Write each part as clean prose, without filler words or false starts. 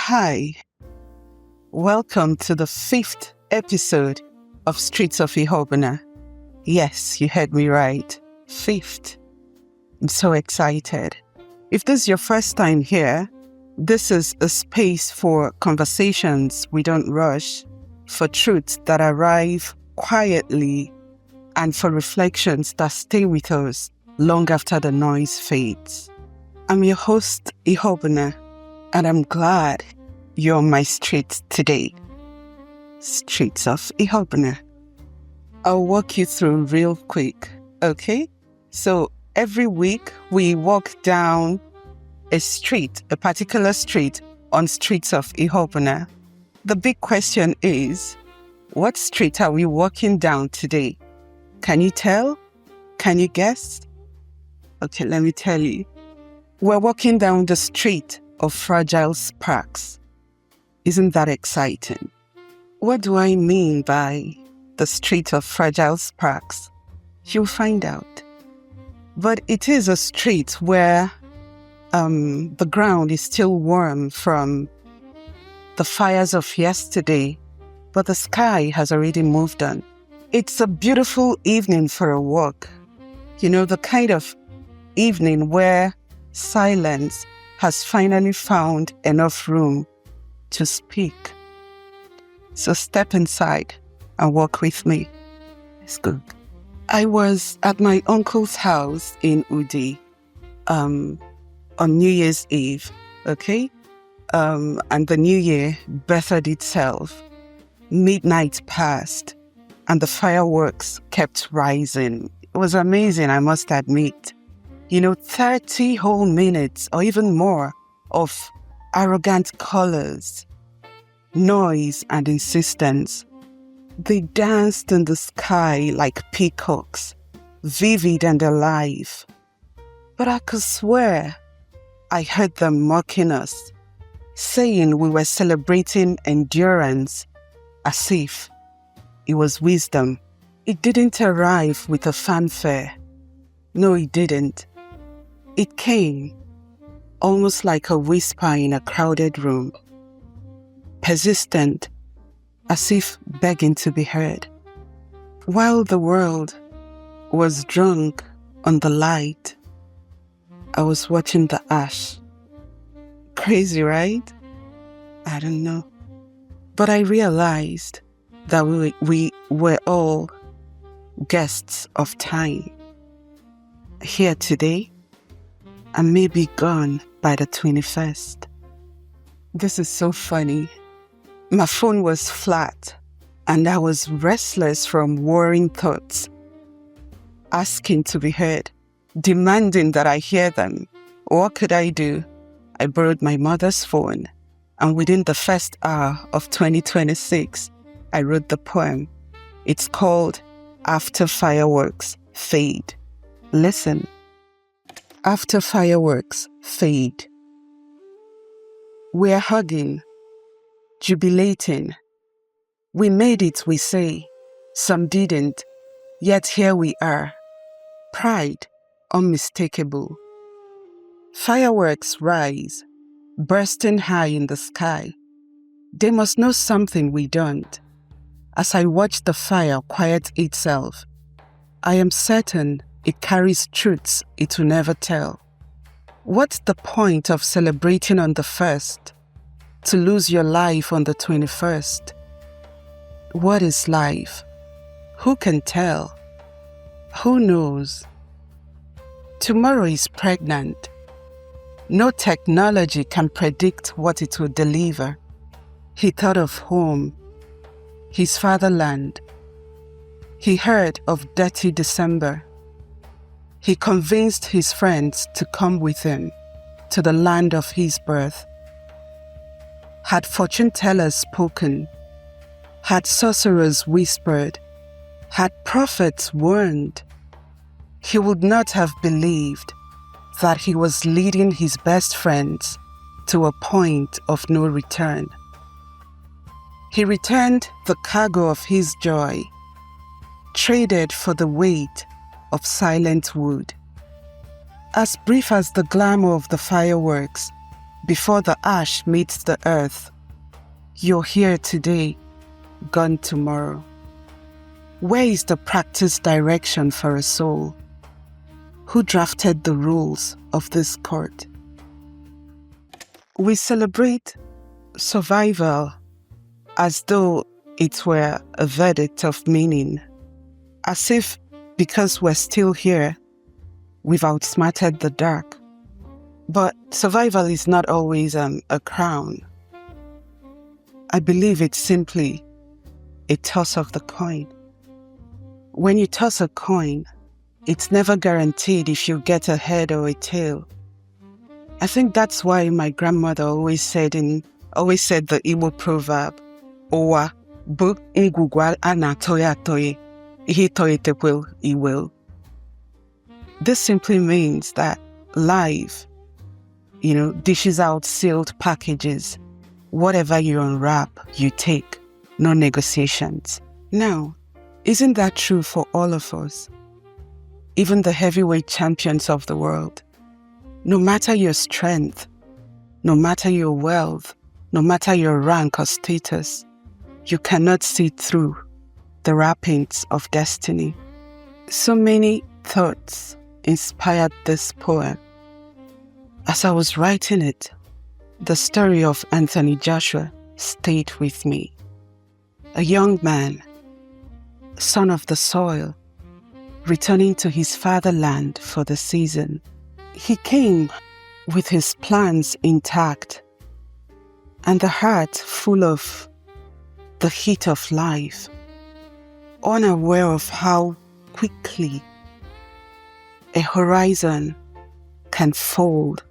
Hi, welcome to the 5th episode of Streets of Iheobuna. Yes, you heard me right. 5th. I'm so excited. If this is your first time here, this is a space for conversations we don't rush, for truths that arrive quietly, and for reflections that stay with us long after the noise fades. I'm your host, Iheobuna, and I'm glad you're on my streets today. Streets of Iheobuna. I'll walk you through real quick, okay? So every week we walk down a street, a particular street on Streets of Iheobuna. The big question is, what street are we walking down today? Can you tell? Can you guess? Okay, let me tell you. We're walking down the street of fragile sparks. Isn't that exciting? What do I mean by the street of fragile sparks? You'll find out. But it is a street where the ground is still warm from the fires of yesterday, but the sky has already moved on. It's a beautiful evening for a walk. You know, the kind of evening where silence has finally found enough room to speak. So step inside and walk with me. Let's go. I was at my uncle's house in Udi on New Year's Eve, okay? And the new year bettered itself. Midnight passed and the fireworks kept rising. It was amazing, I must admit. 30 whole minutes or even more of arrogant colors, noise and insistence. They danced in the sky like peacocks, vivid and alive. But I could swear I heard them mocking us, saying we were celebrating endurance as if it was wisdom. It didn't arrive with a fanfare. No, it didn't. It came almost like a whisper in a crowded room, persistent, as if begging to be heard. While the world was drunk on the light, I was watching the ash. Crazy, right? I don't know. But I realized that we were all guests of time. Here today, and maybe gone by the 21st. This is so funny. My phone was flat, and I was restless from worrying thoughts, asking to be heard, demanding that I hear them. What could I do? I borrowed my mother's phone, and within the first hour of 2026, I wrote the poem. It's called After Fireworks Fade. Listen. After fireworks fade, we're hugging, jubilating. We made it, we say. Some didn't, yet here we are. Pride unmistakable. Fireworks rise, bursting high in the sky. They must know something we don't. As I watch the fire quiet itself, I am certain it carries truths it will never tell. What's the point of celebrating on the 1st to lose your life on the 21st? What is life? Who can tell? Who knows? Tomorrow is pregnant. No technology can predict what it will deliver. He thought of home, his fatherland. He heard of dirty December. He convinced his friends to come with him to the land of his birth. Had fortune tellers spoken, had sorcerers whispered, had prophets warned, he would not have believed that he was leading his best friends to a point of no return. He returned the cargo of his joy, traded for the weight of silent wood. As brief as the glamour of the fireworks, before the ash meets the earth. You're here today, gone tomorrow. Where is the practice direction for a soul? Who drafted the rules of this court? We celebrate survival as though it were a verdict of meaning, as if because we're still here, we've outsmarted the dark. But survival is not always a crown. I believe it's simply a toss of the coin. When you toss a coin, it's never guaranteed if you get a head or a tail. I think that's why my grandmother always said the Igbo proverb, "Owa bu Ngwugwu anatoye atoye, ihe toyetekwel iwel." This simply means that life, dishes out sealed packages. Whatever you unwrap, you take. No negotiations. Now, isn't that true for all of us? Even the heavyweight champions of the world. No matter your strength, no matter your wealth, no matter your rank or status, you cannot see through the wrappings of destiny. So many thoughts inspired this poem. As I was writing it, the story of Anthony Joshua stayed with me. A young man, son of the soil, returning to his fatherland for the season. He came with his plans intact and the heart full of the heat of life, unaware of how quickly a horizon can fold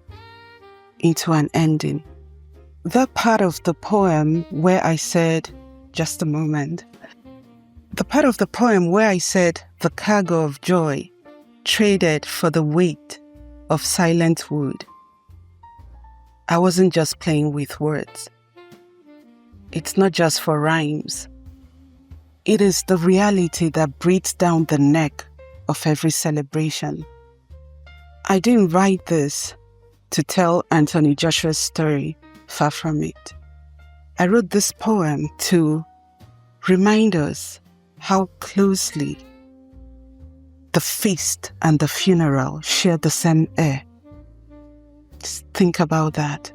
into an ending. The part of the poem where I said, just a moment, the part of the poem where I said the cargo of joy traded for the weight of silent wood. I wasn't just playing with words. It's not just for rhymes. It is the reality that breathes down the neck of every celebration. I didn't write this to tell Anthony Joshua's story, far from it. I wrote this poem to remind us how closely the feast and the funeral share the same air. Just think about that.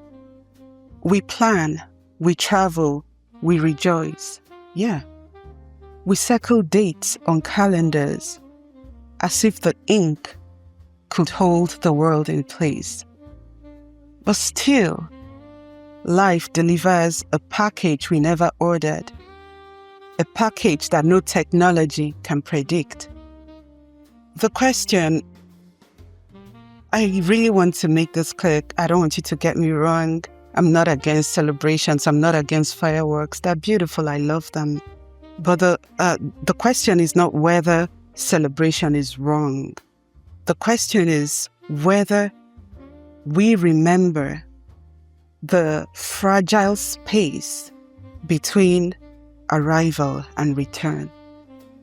We plan, we travel, we rejoice. Yeah. We circle dates on calendars as if the ink could hold the world in place. But still, life delivers a package we never ordered, a package that no technology can predict. The question, I really want to make this clear. I don't want you to get me wrong. I'm not against celebrations. I'm not against fireworks. They're beautiful. I love them. But the question is not whether celebration is wrong. The question is whether we remember the fragile space between arrival and return.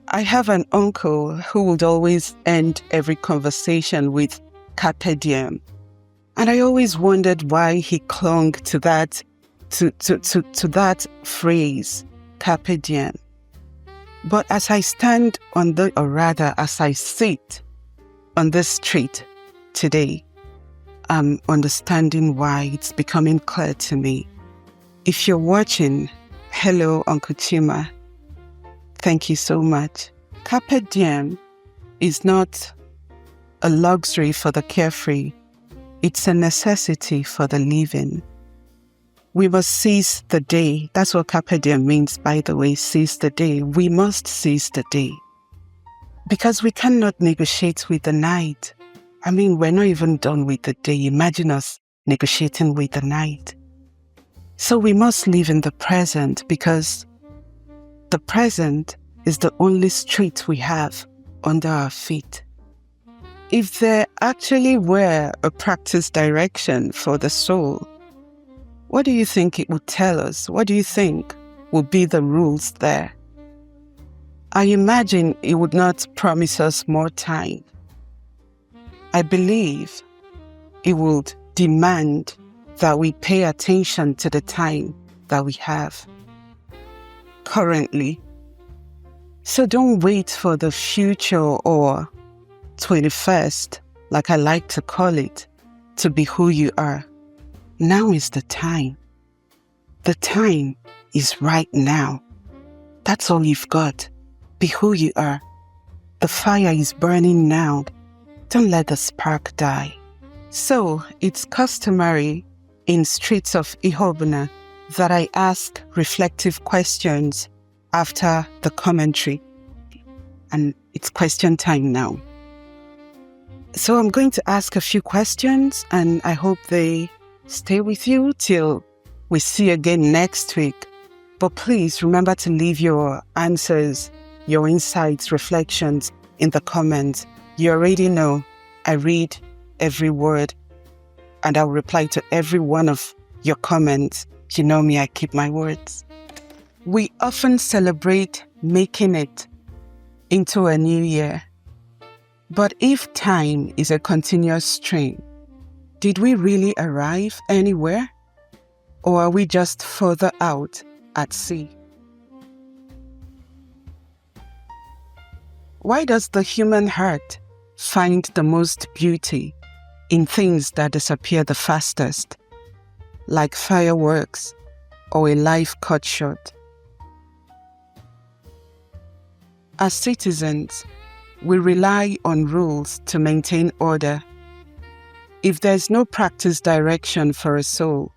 I have an uncle who would always end every conversation with carpe diem. And I always wondered why he clung to that, to that phrase, carpe diem. But as I stand as I sit on this street today, I'm understanding why it's becoming clear to me. If you're watching, hello, Uncle Chima. Thank you so much. Carpe diem is not a luxury for the carefree. It's a necessity for the living. We must seize the day. That's what carpe diem means, by the way, seize the day. We must seize the day. Because we cannot negotiate with the night. I mean, we're not even done with the day. Imagine us negotiating with the night. So we must live in the present, because the present is the only street we have under our feet. If there actually were a practice direction for the soul, what do you think it would tell us? What do you think would be the rules there? I imagine it would not promise us more time. I believe it would demand that we pay attention to the time that we have currently. So don't wait for the future or 21st, like I like to call it, to be who you are. Now is the time. The time is right now. That's all you've got. Be who you are. The fire is burning now. Don't let the spark die. So it's customary in Streets of Iheobuna that I ask reflective questions after the commentary. And it's question time now. So I'm going to ask a few questions, and I hope they stay with you till we see again next week. But please remember to leave your answers, your insights, reflections in the comments. You already know I read every word and I'll reply to every one of your comments. You know me, I keep my words. We often celebrate making it into a new year. But if time is a continuous stream, did we really arrive anywhere? Or are we just further out at sea? Why does the human heart find the most beauty in things that disappear the fastest, like fireworks or a life cut short? As citizens, we rely on rules to maintain order. If there's no practice direction for a soul,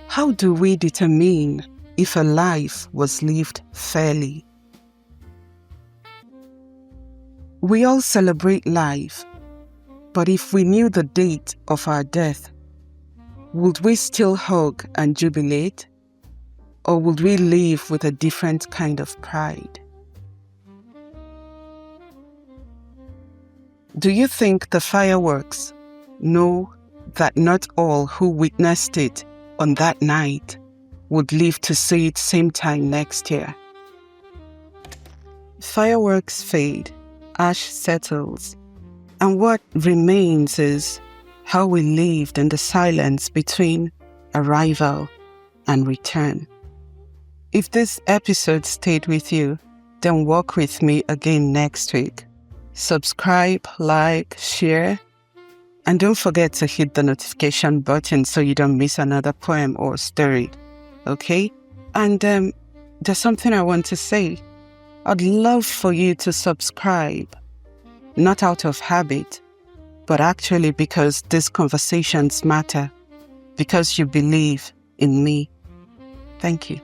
how do we determine if a life was lived fairly? We all celebrate life, but if we knew the date of our death, would we still hug and jubilate, or would we live with a different kind of pride? Do you think the fireworks know that not all who witnessed it on that night would live to see it same time next year? Fireworks fade, ash settles, and what remains is how we lived in the silence between arrival and return. If this episode stayed with you, then walk with me again next week. Subscribe, like, share, and don't forget to hit the notification button so you don't miss another poem or story, okay? And there's something I want to say. I'd love for you to subscribe, not out of habit, but actually because these conversations matter, because you believe in me. Thank you.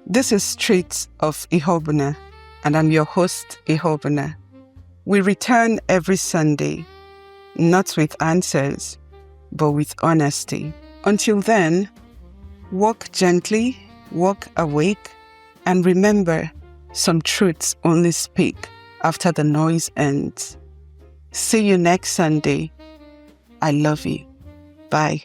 This is Streets of Iheobuna, and I'm your host, Iheobuna. We return every Sunday, not with answers, but with honesty. Until then, walk gently, walk awake, and remember, some truths only speak after the noise ends. See you next Sunday. I love you. Bye.